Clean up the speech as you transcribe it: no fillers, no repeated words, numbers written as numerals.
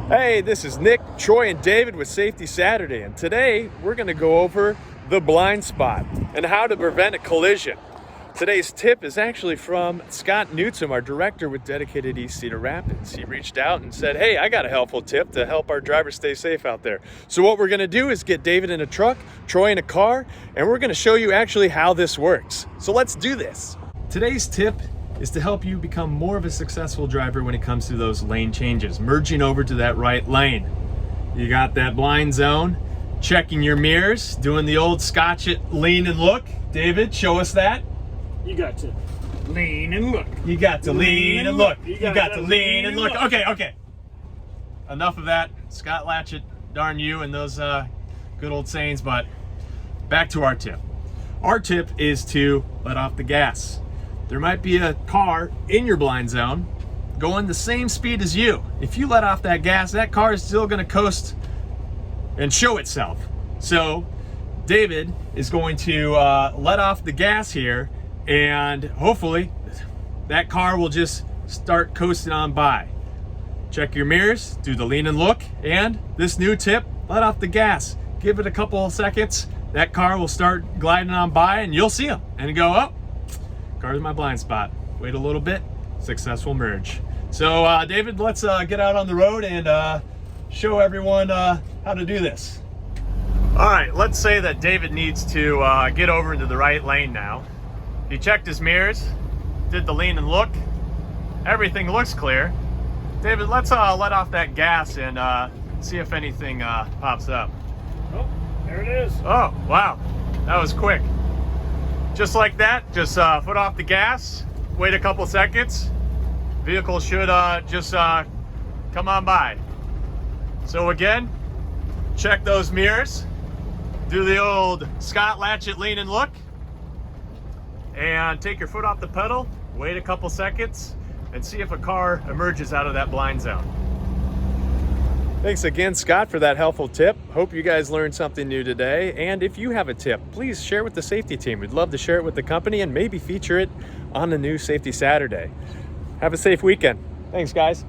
Hey, this is Nick, Troy, and David with Safety Saturday, and today we're going to go over the blind spot and how to prevent a collision. Today's tip is actually from Scott Newsom, our director with Dedicated East Cedar Rapids. He reached out and said, hey, I got a helpful tip to help our drivers stay safe out there. So what we're going to do is get David in a truck, Troy in a car, and we're going to show you actually how this works. So let's do this. Today's tip is to help you become more of a successful driver when it comes to those lane changes, merging over to that right lane. You got that blind zone, checking your mirrors, doing the old Scotch it, lean and look. David, show us that. You got to lean and look. You got to lean and look. You got to lean and look. Okay. Enough of that. Scott Latchett, darn you and those good old sayings, but back to our tip. Our tip is to let off the gas. There might be a car in your blind zone going the same speed as you. If you let off that gas, that car is still going to coast and show itself. So David is going to let off the gas here, and hopefully that car will just start coasting on by. Check your mirrors, do the lean and look, and this new tip, let off the gas. Give it a couple of seconds, that car will start gliding on by and you'll see them and go, oh, car's my blind spot. Wait a little bit, successful merge. So David, let's get out on the road and show everyone how to do this. All right, let's say that David needs to get over into the right lane now. He checked his mirrors, did the lean and look. Everything looks clear. David, let's let off that gas and see if anything pops up. Oh, there it is. Oh, wow, that was quick. Just like that, just foot off the gas, wait a couple seconds. Vehicle should just come on by. So again, check those mirrors, do the old Scott Latchett lean and look, and take your foot off the pedal, wait a couple seconds, and see if a car emerges out of that blind zone. Thanks again, Scott, for that helpful tip. Hope you guys learned something new today. And if you have a tip, please share with the safety team. We'd love to share it with the company and maybe feature it on the new Safety Saturday. Have a safe weekend. Thanks, guys.